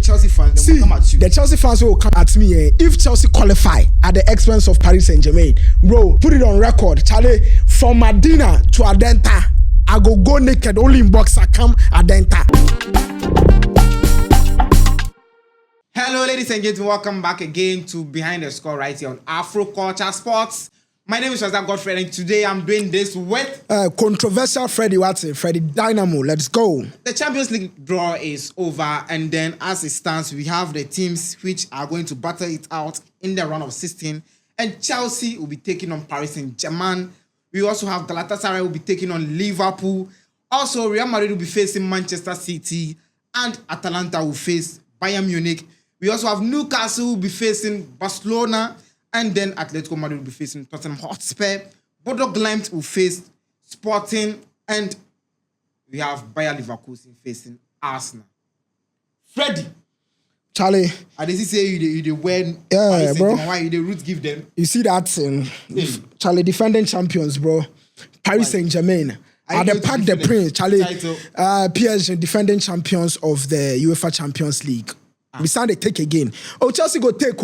Chelsea fans, they will come at you. The Chelsea fans will come at me. If Chelsea qualify at the expense of Paris Saint-Germain, bro, put it on record. Charlie, from Medina to Adenta, I go naked, only in boxer, come Adenta. Hello, ladies and gentlemen. Welcome back again to Behind the Score right here on Afro Culture Sports. My name is Shazam Godfrey, and today I'm doing this with controversial Freddie Watson, Freddie Dynamo. Let's go. The Champions League draw is over, and then as it stands, we have the teams which are going to battle it out in the round of 16. And Chelsea will be taking on Paris Saint-Germain. We also have Galatasaray will be taking on Liverpool. Also, Real Madrid will be facing Manchester City, and Atalanta will face Bayern Munich. We also have Newcastle will be facing Barcelona, and then Atletico Madrid will be facing Tottenham Hotspur. Bodo Glimt will face Sporting, and we have Bayer Leverkusen facing Arsenal. Freddie, Charlie, I did say you wear bro. Why you the root give them? You see that Charlie, defending champions, bro. Paris Saint-Germain. At the Parc des Princes, Charlie, PSG defending champions of the Uefa Champions League. We signed a take again. Oh, Chelsea go take.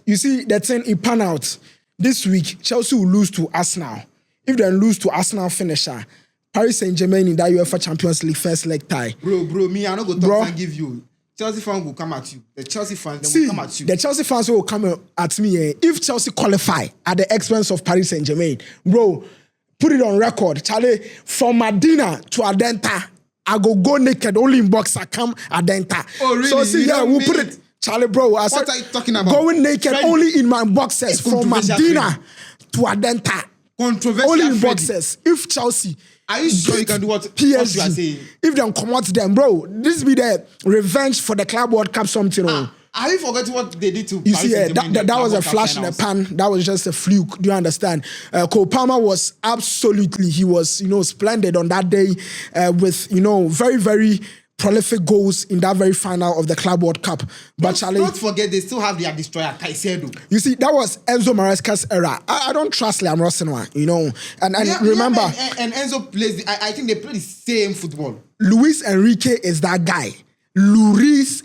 You see, that thing in pan out. This week, Chelsea will lose to Arsenal. If they lose to Arsenal finisher, Paris Saint-Germain in that UEFA Champions League first leg tie. Bro, me, I'm not going to talk and give you. Chelsea fans will come at you. The Chelsea fans will come at you. The Chelsea fans will come at me. If Chelsea qualify at the expense of Paris Saint-Germain, bro, put it on record. Charlie, from Medina to Adenta, I go naked, only in boxer, come Adenta. Oh, really? So see, we'll put it. Charlie, bro, what are you talking about? Going naked, Freddie, only in my boxers from Medina to Adenta. Controversial. Only in boxers. If Chelsea, are you sure you can do what PSG, what you are saying? If they come out them, bro, this be the revenge for the Club World Cup something. Are you forgetting what they did to you see, that was a flash in the pan. That was just a fluke. Do you understand? Cole Palmer was absolutely, he was, splendid on that day with, very, very prolific goals in that very final of the Club World Cup. But Charlie, don't forget, they still have their destroyer, Caicedo. You see, that was Enzo Maresca's era. I don't trust Liam Rossinoa, And remember... And Enzo plays, I think they play the same football. Luis Enrique is that guy. Luis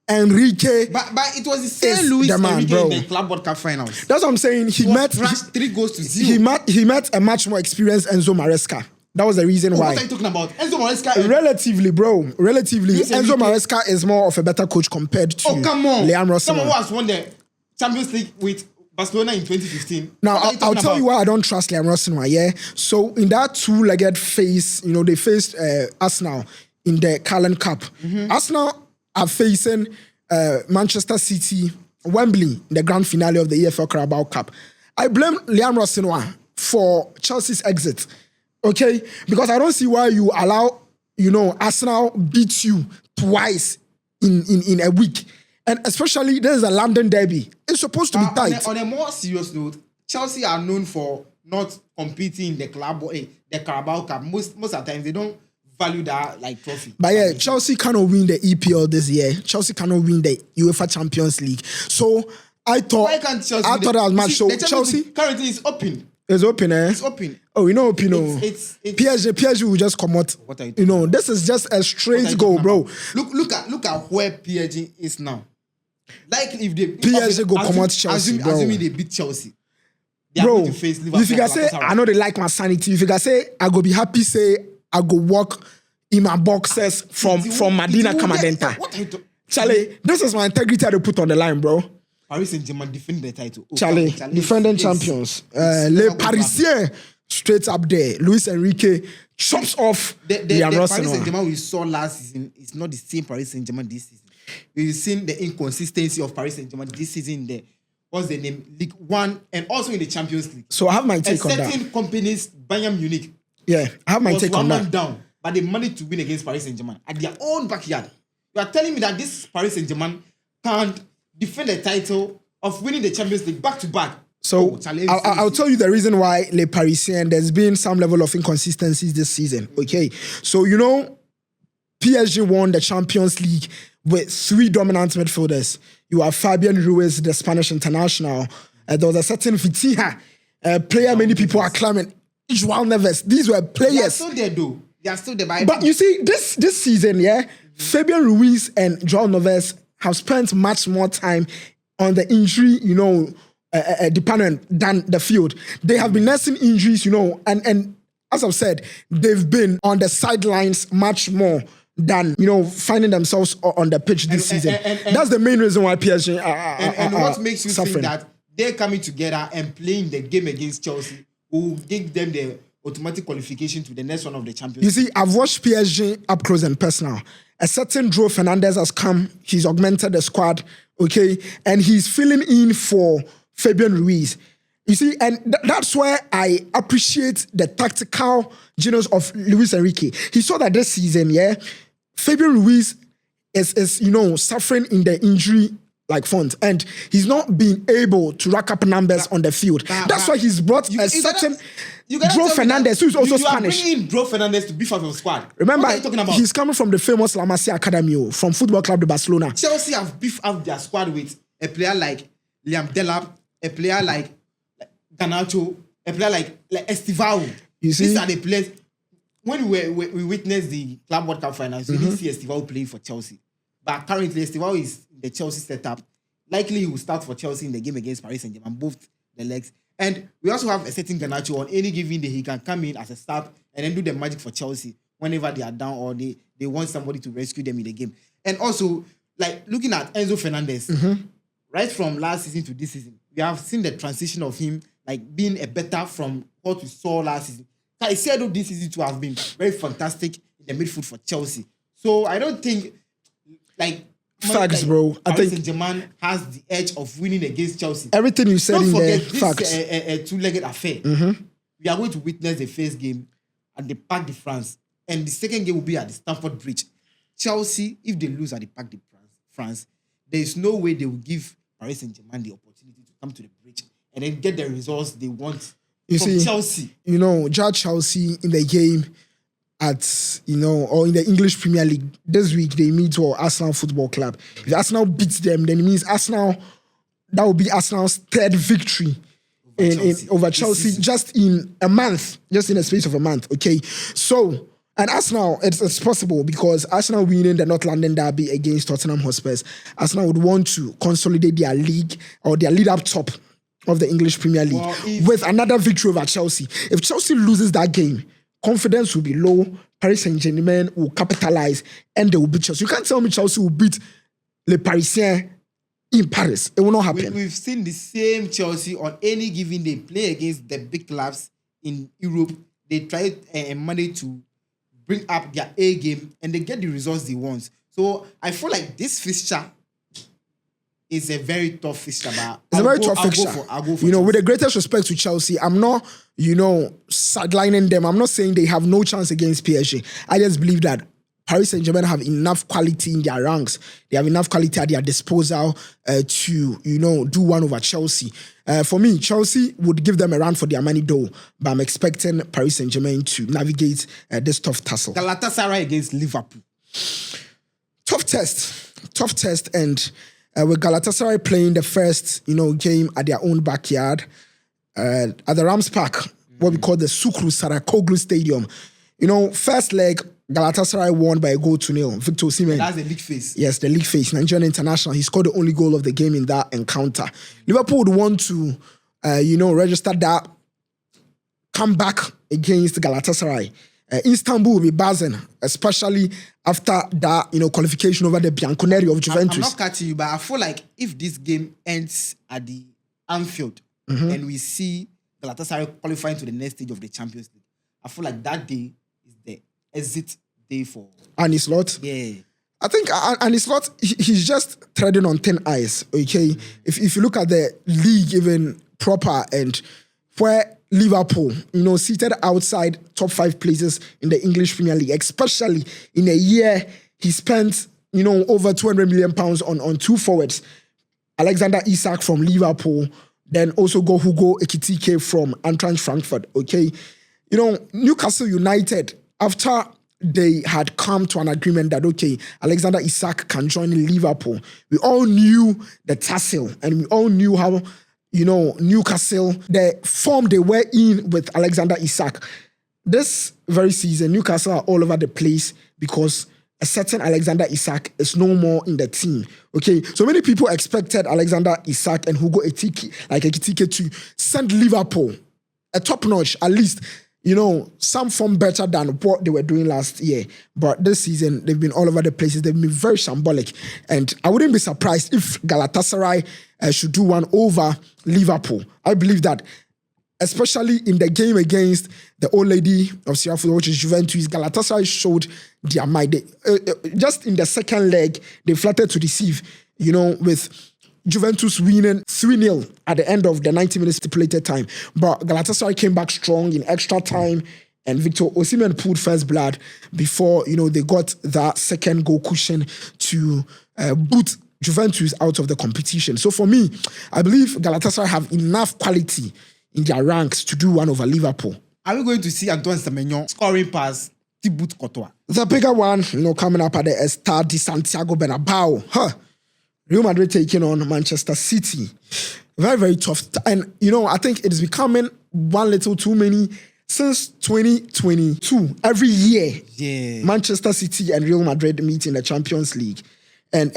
Enrique. But it was the same Luis Enrique in the Club World Cup finals. That's what I'm saying. He met 3-0. He met a much more experienced Enzo Maresca. That was the reason why. What are you talking about? Enzo Maresca? Relatively, bro. Enzo Maresca is more of a better coach compared to Liam Rossinoa. Someone who has won the Champions League with Barcelona in 2015. Now, I'll tell you why I don't trust Liam Rossinoa, yeah? So, in that two-legged phase, they faced Arsenal in the Carling Cup. Mm-hmm. Arsenal are facing Manchester City, Wembley, in the grand finale of the EFL Carabao Cup. I blame Liam Rossinoa for Chelsea's exit. Okay, because I don't see why you allow, Arsenal beat you twice in a week. And especially, there's a London derby. It's supposed to be tight. On a more serious note, Chelsea are known for not competing in the Carabao Cup. Most of the time, they don't value that trophy. But yeah, Chelsea cannot win the EPL this year. Chelsea cannot win the UEFA Champions League. So, I thought... Why can't Chelsea... I thought that was much. So, Chelsea... currently is open. It's open, eh? It's open. Oh, open. It's PSG will just come out. What are you talking this is just a straight goal, bro. Look at where PSG is now. Like if they PSG go come out Chelsea, bro. Assuming they beat Chelsea, they are going to face Liverpool. If you can say I know they like my sanity. If you can say I go be happy, say I go walk in my boxes from Medina Camadenta. What are you talking? Charlie, this is my integrity I put on the line, bro. Paris Saint-Germain defend the title. Charlie, defending champions. Les Parisiens straight up there. Luis Enrique chops off the Paris Saint-Germain we saw last season is not the same Paris Saint-Germain this season. We've seen the inconsistency of Paris Saint-Germain this season in the what's the name? League One and also in the Champions League. So I have my take on that. Certain companies, Bayern Munich, I have my take on that. Was 1 man down, but they managed to win against Paris Saint-Germain at their own backyard. You are telling me that this Paris Saint-Germain can't defend the title of winning the Champions League back to back? So I'll tell you the reason why Les Parisiens, there's been some level of inconsistencies this season. Okay, so PSG won the Champions League with 3 dominant midfielders. You have Fabian Ruiz, the Spanish international. There was a certain Vitinha, player many people are claiming. João Neves. These were players. They are still there, though. They are still there. But you see, this season, Fabian Ruiz and João Neves have spent much more time on the injury, department than the field. They have been nursing injuries, and as I've said, they've been on the sidelines much more than finding themselves on the pitch this season. And that's the main reason why PSG and what makes you suffering. think that they're coming together and playing the game against Chelsea will give them the automatic qualification to the next one of the Champions League? You see, I've watched PSG up close and personal. A certain João Fernandes has come. He's augmented the squad, okay? And he's filling in for Fabian Ruiz. You see, and that's where I appreciate the tactical genius of Luis Enrique. He saw that this season, Fabian Ruiz is suffering in the injury front, and he's not being able to rack up numbers on the field. That's why he's brought a certain João Fernandes, who is also Spanish. You are bringing João Fernandes to beef up your squad. Remember, he's coming from the famous La Masia Academy from Football Club de Barcelona. Chelsea have beefed up their squad with a player like Liam Delap, a player like Garnacho, a player like Estivao. You see? These are the players. When we witnessed the Club World Cup finals, we didn't see Estivao playing for Chelsea. But currently, Estivao is in the Chelsea setup. Likely, he will start for Chelsea in the game against Paris Saint-Germain, both the legs. And we also have a certain Garnacho. On any given day, he can come in as a sub and then do the magic for Chelsea whenever they are down or they want somebody to rescue them in the game. And also, looking at Enzo Fernandez, right from last season to this season, we have seen the transition of him being a better from what we saw last season. I said this season to have been very fantastic in the midfield for Chelsea. So I don't think facts, bro. I Paris think Saint-Germain has the edge of winning against Chelsea. Everything you said in there, facts. Don't forget this a two-legged affair. We are going to witness the first game at the Parc de France, and the second game will be at the Stamford Bridge. Chelsea, if they lose at the Parc de France, there is no way they will give Paris Saint-Germain the opportunity to come to the bridge and then get the results they want from Chelsea. Judge Chelsea in the game at, or in the English Premier League. This week, they meet Arsenal Football Club. If Arsenal beats them, then it means that will be Arsenal's third victory over Chelsea just in a month, just in a space of a month, okay? So, and Arsenal, it's possible because Arsenal winning the North London derby against Tottenham Hotspurs, Arsenal would want to consolidate their league or their lead up top of the English Premier League with another victory over Chelsea. If Chelsea loses that game, confidence will be low, Paris Saint-Germain will capitalize, and they will beat Chelsea. You can't tell me Chelsea will beat Les Parisiens in Paris. It will not happen. We've seen the same Chelsea on any given day play against the big clubs in Europe. They try and manage to bring up their A game, and they get the results they want. So I feel like this fixture is a very tough fixture. It's a very tough fixture. I'll go for with the greatest respect to Chelsea, I'm not, sidelining them. I'm not saying they have no chance against PSG. I just believe that Paris Saint-Germain have enough quality in their ranks. They have enough quality at their disposal to, do one over Chelsea. For me, Chelsea would give them a run for their money though, but I'm expecting Paris Saint-Germain to navigate this tough tussle. Galatasaray against Liverpool. Tough test, and with Galatasaray playing the first, game at their own backyard, at the Rams Park, what we call the Sukru Sarakoglu Stadium. First leg, Galatasaray won by a goal to nil. Victor Osimhen. That's the league face. Yes, the league face. Nigerian international. He scored the only goal of the game in that encounter. Liverpool would want to, register that comeback against Galatasaray. Istanbul will be buzzing, especially after that, qualification over the Bianconeri of Juventus. I'm not cutting you, but I feel like if this game ends at the Anfield and we see Galatasaray qualifying to the next stage of the Champions League, I feel like that day is the exit day for Arne Slot. Yeah. I think Arne Slot, he's just treading on thin ice, okay? If you look at the league even proper and where Liverpool, seated outside top 5 places in the English Premier League, especially in a year he spent, over £200 million on 2 forwards. Alexander Isak from Liverpool, then also go Hugo Ekitike from Eintracht Frankfurt, okay? Newcastle United, after they had come to an agreement that, okay, Alexander Isak can join Liverpool, we all knew the tussle and we all knew how, Newcastle, the form they were in with Alexander Isak. This very season, Newcastle are all over the place because a certain Alexander Isak is no more in the team. Okay, so many people expected Alexander Isak and Hugo Ekitike to send Liverpool a top notch, at least, some form better than what they were doing last year. But this season, they've been all over the places. They've been very shambolic. And I wouldn't be surprised if Galatasaray should do one over Liverpool. I believe that, especially in the game against the old lady of Seattle, which is Juventus, Galatasaray showed their might. Just in the second leg, they flattered to deceive, with Juventus winning 3-0 at the end of the 90 minutes stipulated time. But Galatasaray came back strong in extra time, and Victor Osimhen pulled first blood before, they got that second goal cushion to boot Juventus out of the competition. So for me, I believe Galatasaray have enough quality in their ranks to do one over Liverpool. Are we going to see Antoine Semenyo scoring past Thibaut Courtois? The bigger one, coming up at the Estadio de Santiago Bernabeu. Real Madrid taking on Manchester City. Very, very tough. And, I think it is becoming one little too many since 2022. Every year, Manchester City and Real Madrid meet in the Champions League. And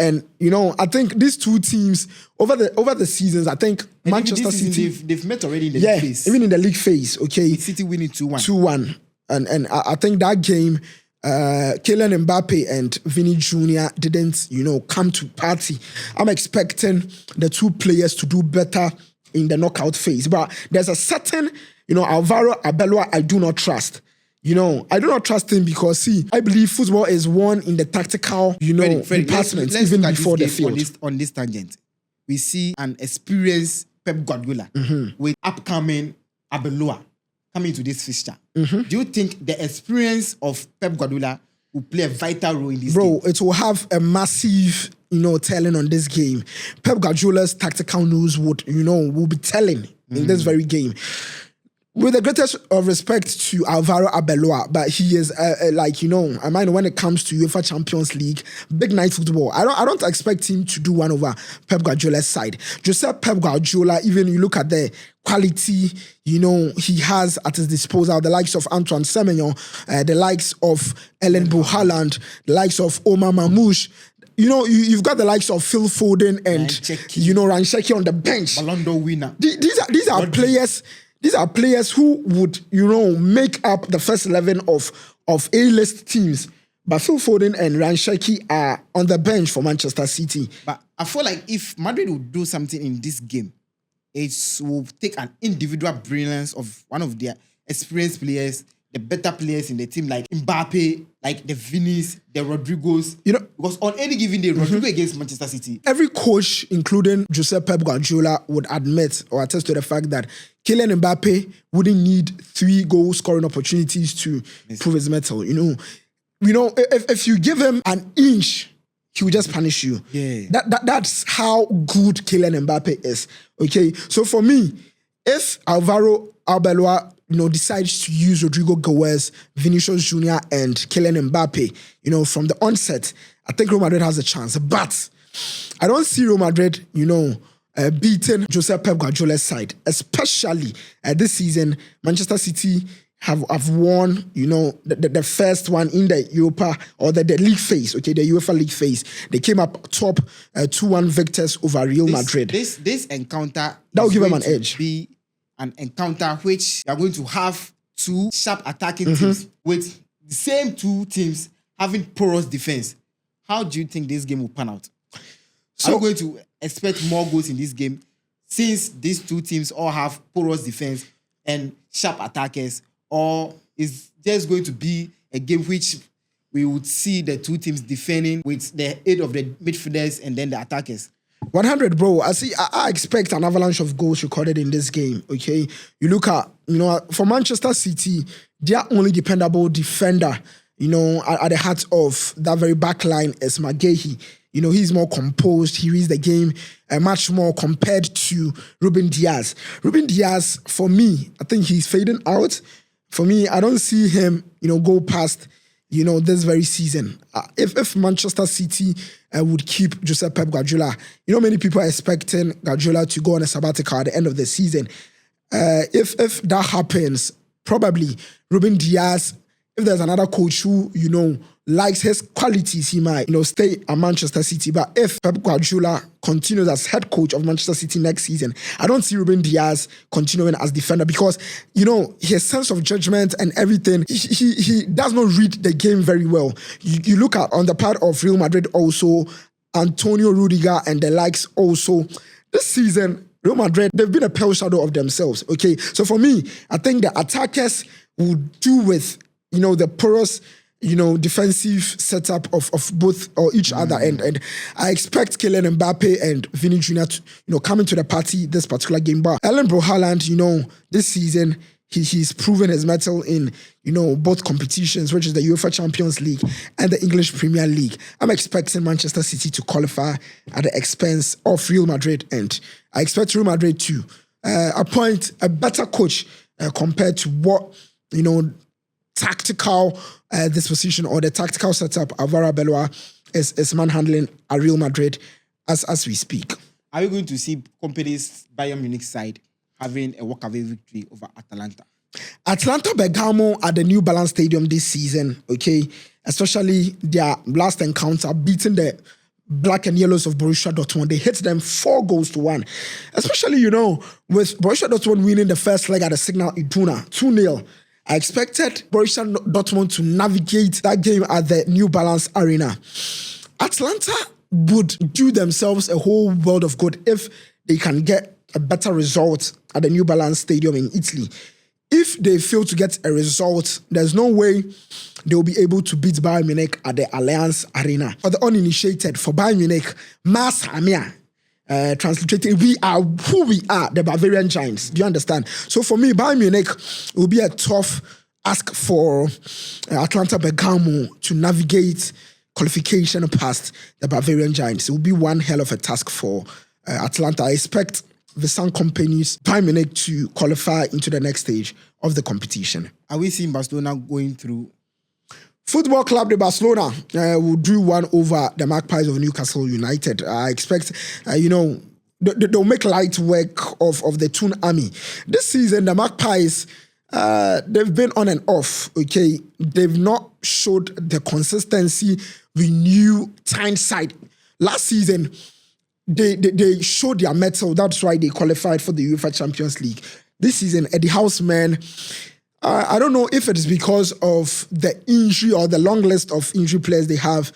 I think these two teams, over the seasons, I think and Manchester City... They've met already in the league phase. Even in the league phase, okay. With City winning 2-1. 2-1. And I think that game... Kylian Mbappe and Vinny Jr. didn't, come to party. I'm expecting the two players to do better in the knockout phase. But there's a certain, Alvaro Arbeloa I do not trust. I do not trust him because, I believe football is won in the tactical, departments, let's even before the field. On this tangent, we see an experienced Pep Guardiola with upcoming Arbeloa coming to this fixture. Do you think the experience of Pep Guardiola will play a vital role in this game? Bro, it will have a massive, telling on this game. Pep Guardiola's tactical news will be telling in this very game. With the greatest of respect to Alvaro Arbeloa, but he is I mind when it comes to UEFA Champions League, big night football. I don't expect him to do one over Pep Guardiola's side. Joseph Pep Guardiola, even you look at the quality, he has at his disposal, the likes of Antoine Semenyo, the likes of Ellen Haaland, the likes of Omar Mamouche. You've got the likes of Phil Foden and Rancheki on the bench. Ballon d'Or winner. These are players. These are players who would, make up the first 11 of A-list teams. But Phil Foden and Rancheki are on the bench for Manchester City. But I feel like if Madrid would do something in this game, it will take an individual brilliance of one of their experienced players, the better players in the team, like Mbappe, like the Vinis, the Rodrigos. Because on any given day, Rodrigo against Manchester City. Every coach, including Josep Pep Guardiola, would admit or attest to the fact that Kylian Mbappe wouldn't need 3 goal scoring opportunities to prove his mettle. If you give him an inch, he will just punish you. Yeah. That's how good Kylian Mbappe is. Okay, so for me, if Alvaro Arbeloa decides to use Rodrigo Goes, Vinicius Jr. and Kylian Mbappe, from the onset, I think Real Madrid has a chance. But I don't see Real Madrid, beating Josep Pep Guardiola's side, especially this season. Manchester City have won, the first one in the Europa or the league phase, okay, the UEFA league phase. They came up top 2-1 victors over Real Madrid. This encounter that will give them an edge. Be an encounter which you are going to have 2 sharp attacking teams with the same 2 teams having porous defense. How do you think this game will pan out? Are you going to expect more goals in this game since these 2 teams all have porous defense and sharp attackers? Or is just going to be a game which we would see the 2 teams defending with the aid of the midfielders and then the attackers? 100, bro. I expect an avalanche of goals recorded in this game, okay? You look at, for Manchester City, their only dependable defender, at the heart of that very back line is Maguire. He's more composed. He reads the game much more compared to Ruben Diaz. Ruben Diaz, for me, I think he's fading out. For me, I don't see him, go past, this very season. If Manchester City would keep Josep Pep Guardiola, many people are expecting Guardiola to go on a sabbatical at the end of the season. If that happens, probably Ruben Diaz, if there's another coach who, likes his qualities, he might, stay at Manchester City. But if Pep Guardiola continues as head coach of Manchester City next season, I don't see Ruben Diaz continuing as defender because, his sense of judgment and everything, he does not read the game very well. You look at on the part of Real Madrid also, Antonio Rudiger and the likes also. This season, Real Madrid, they've been a pale shadow of themselves, okay? So for me, I think the attackers will do with, the porous, defensive setup of both or each other. And I expect Kylian Mbappe and Vini Jr. to, come into the party this particular game. But Erling Bro Haaland, this season, he's proven his mettle in, both competitions, which is the UEFA Champions League and the English Premier League. I'm expecting Manchester City to qualify at the expense of Real Madrid. And I expect Real Madrid to appoint a better coach compared to what, tactical disposition or the tactical setup Alvaro Belloa is manhandling at Real Madrid as we speak. Are we going to see companies Bayern Munich side having a walkaway victory over Atalanta? Atlanta Bergamo at the New Balance Stadium this season, okay? Especially their last encounter, beating the Black and Yellows of Borussia Dortmund. They hit them 4-1. Especially, with Borussia Dortmund winning the first leg at the Signal Iduna, 2-0. I expected Borussia Dortmund to navigate that game at the New Balance Arena. Atlanta would do themselves a whole world of good if they can get a better result at the New Balance Stadium in Italy. If they fail to get a result, there's no way they'll be able to beat Bayern Munich at the Allianz Arena. For the uninitiated, for Bayern Munich, Mas Hamia, translated, we are who we are, the Bavarian Giants. Do you understand? So for me, Bayern Munich will be a tough ask for Atlanta Bergamo to navigate qualification past the Bavarian Giants. It will be one hell of a task for Atlanta. I expect the Sun Company's Bayern Munich to qualify into the next stage of the competition. Are we seeing Barcelona going through? Football Club de Barcelona will do one over the Magpies of Newcastle United. I expect, they'll make light work of the Toon Army. This season, the Magpies, they've been on and off, okay? They've not showed the consistency we knew Tyneside. Last season, they showed their mettle. That's why they qualified for the UEFA Champions League. This season, Eddie Houseman, I don't know if it is because of the injury or the long list of injury players they have.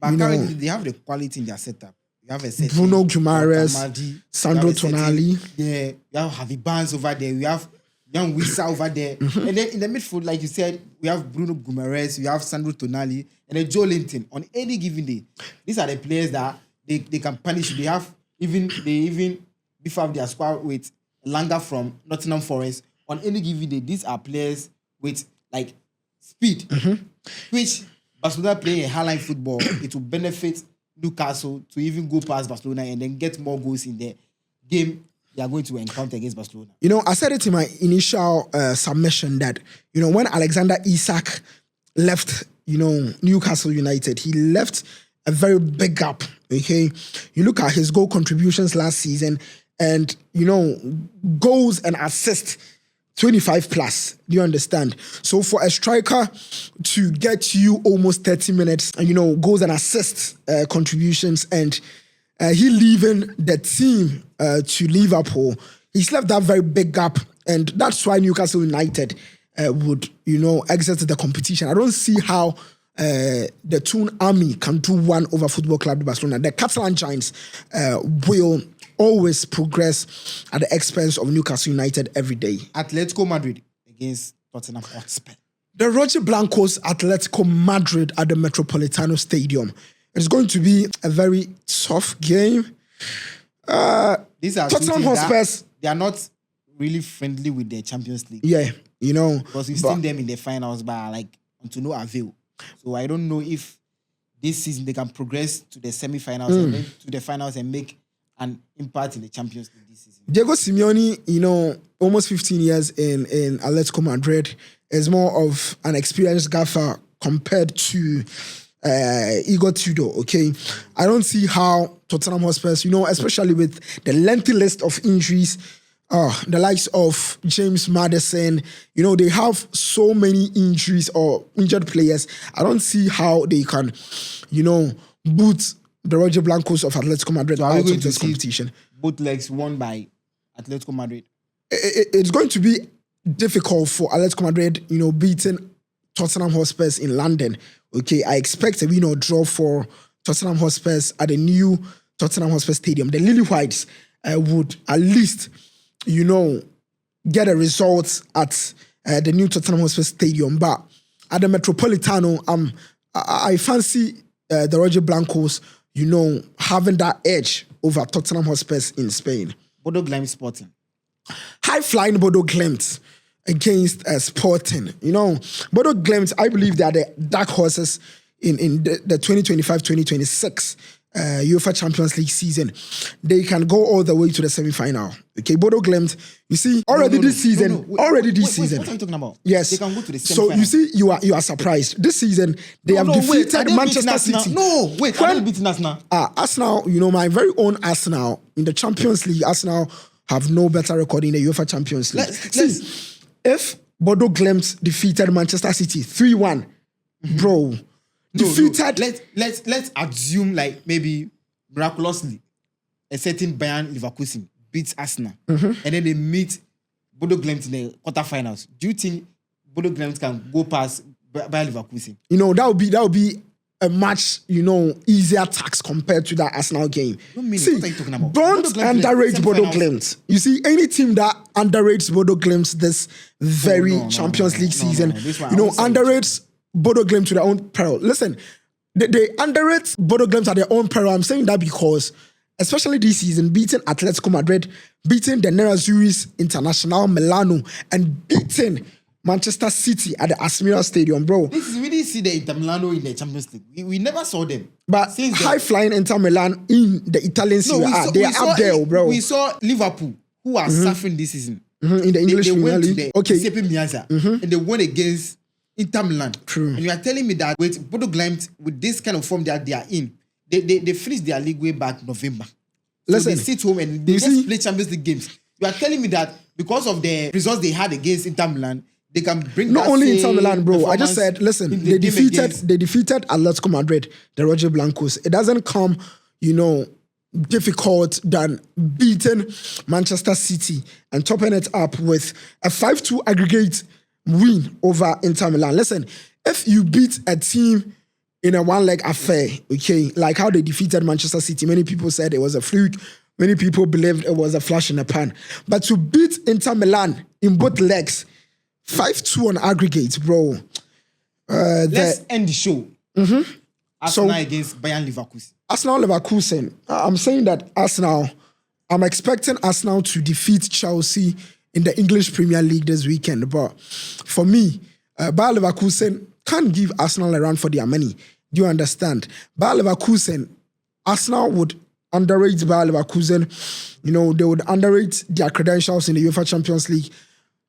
But currently, they have the quality in their setup. You have a set Bruno Guimaraes, Sandro Tonali. Yeah, you have Javi Barnes over there. We have Young Wissa over there. And then in the midfield, like you said, we have Bruno Guimaraes, we have Sandro Tonali, and then Joe Linton. On any given day, these are the players that they can punish. They even beef up their squad with Langa from Nottingham Forest. On any given day, these are players with like speed, which Barcelona playing a high-line football, it will benefit Newcastle to even go past Barcelona and then get more goals in the game they are going to encounter against Barcelona. I said it in my initial submission that, when Alexander Isak left, Newcastle United, he left a very big gap, okay? You look at his goal contributions last season and, goals and assists, 25 plus. Do you understand? So for a striker to get you almost 30 minutes, goals and assists contributions, and he leaving the team to Liverpool, he's left that very big gap, and that's why Newcastle United would, exit the competition. I don't see how the Toon Army can do one over Football Club de Barcelona. The Catalan Giants will always progress at the expense of Newcastle United every day. Atletico Madrid against Tottenham Hotspur. The Roger Blancos Atletico Madrid at the Metropolitano Stadium. It's going to be a very tough game. These are Tottenham Hotspur. They are not really friendly with the Champions League. Yeah, because we've seen them in the finals, but to no avail. So I don't know if this season they can progress to the semi-finals and then to the finals and make an impact in the Champions League this season. Diego Simeone, almost 15 years in Atletico Madrid, is more of an experienced gaffer compared to Igor Tudor, okay? I don't see how Tottenham Hotspur, especially with the lengthy list of injuries The likes of James Madison, they have so many injuries or injured players. I don't see how they can, boot the Roger Blancos of Atletico Madrid out of this competition. Both legs won by Atletico Madrid. It's going to be difficult for Atletico Madrid, beating Tottenham Hotspurs in London. Okay, I expect a win or draw for Tottenham Hotspurs at the new Tottenham Hotspur Stadium. The Lily Whites would at least, get a result at the new Tottenham Hotspur Stadium. But at the Metropolitano, I fancy the Roger Blancos, having that edge over Tottenham Hotspurs in Spain. Bodo Glimt Sporting. High-flying Bodo Glimt against Sporting. Bodo Glimt, I believe they are the dark horses in the 2025-2026 UEFA Champions League season. They can go all the way to the semi-final. Okay, Bodo Glimt, you see, this season. What are you talking about? Yes. They can go to the semi-final. So, you see, you are surprised. This season, they have defeated Manchester City. Are they beating Arsenal? Arsenal, my very own Arsenal, in the Champions League, Arsenal have no better record in the UEFA Champions League. If Bodo Glimt defeated Manchester City 3-1, bro, defeated. Let's assume like maybe miraculously a certain Bayern Leverkusen beats Arsenal and then they meet Bodo Glimt in the quarterfinals. Do you think Bodo Glimt can go past Bayern Leverkusen? That would be a much, easier task compared to that Arsenal game. What are you talking about? Don't underrate Bodo Glimt. You see, any team that underrates Bodo Glimt this very Champions League season, underrates Bodo Glimt to their own peril. Listen, they underrate Bodo Glimt at their own peril. I'm saying that because, especially this season, beating Atletico Madrid, beating the Nerazzurri's International Milano, and beating Manchester City at the Asmira Stadium, bro. We didn't see the Inter Milano in the Champions League. We never saw them. But high-flying Inter Milan in the Italian Serie A, they are up there, bro. We saw Liverpool, who are suffering this season. In the English Premier League. And they won against Inter Milan. True. And you are telling me that with Bodo Glimt, with this kind of form that they are in, they finished their league way back November. Listen, they sit home and they just play Champions League games. You are telling me that because of the results they had against Inter Milan, they can bring not only Inter Milan, bro. I just said, listen, they defeated Atletico Madrid, the Roger Blancos. It doesn't come, difficult than beating Manchester City and topping it up with a 5-2 aggregate win over Inter Milan. Listen, if you beat a team in a one-leg affair, okay, like how they defeated Manchester City, many people said it was a fluke. Many people believed it was a flash in the pan. But to beat Inter Milan in both legs, 5-2 on aggregate, bro. Let's end the show. Arsenal against Bayern Leverkusen. Arsenal Leverkusen. I'm saying that I'm expecting Arsenal to defeat Chelsea in the English Premier League this weekend. But for me, Bayer Leverkusen can't give Arsenal a run for their money. Do you understand? Bayer Leverkusen, Arsenal would underrate Bayer Leverkusen. They would underrate their credentials in the UEFA Champions League.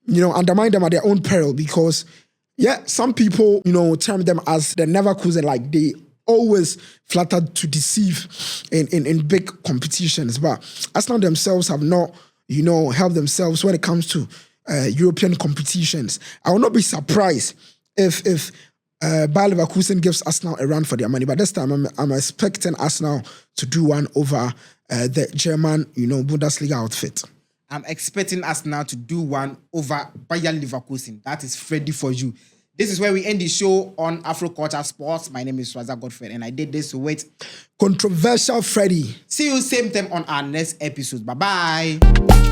Undermine them at their own peril because, some people, term them as the Neverkusen, like they always flattered to deceive in big competitions. But Arsenal themselves have not, helped themselves when it comes to European competitions. I will not be surprised if Bayer Leverkusen gives Arsenal a run for their money. But this time, I'm expecting Arsenal to do one over the German, Bundesliga outfit. I'm expecting Arsenal to do one over Bayern Leverkusen. That is ready for you. This is where we end the show on Afro Culture Sports. My name is Swaza Godfrey, and I did this with Controversial Freddy. See you same time on our next episode. Bye-bye.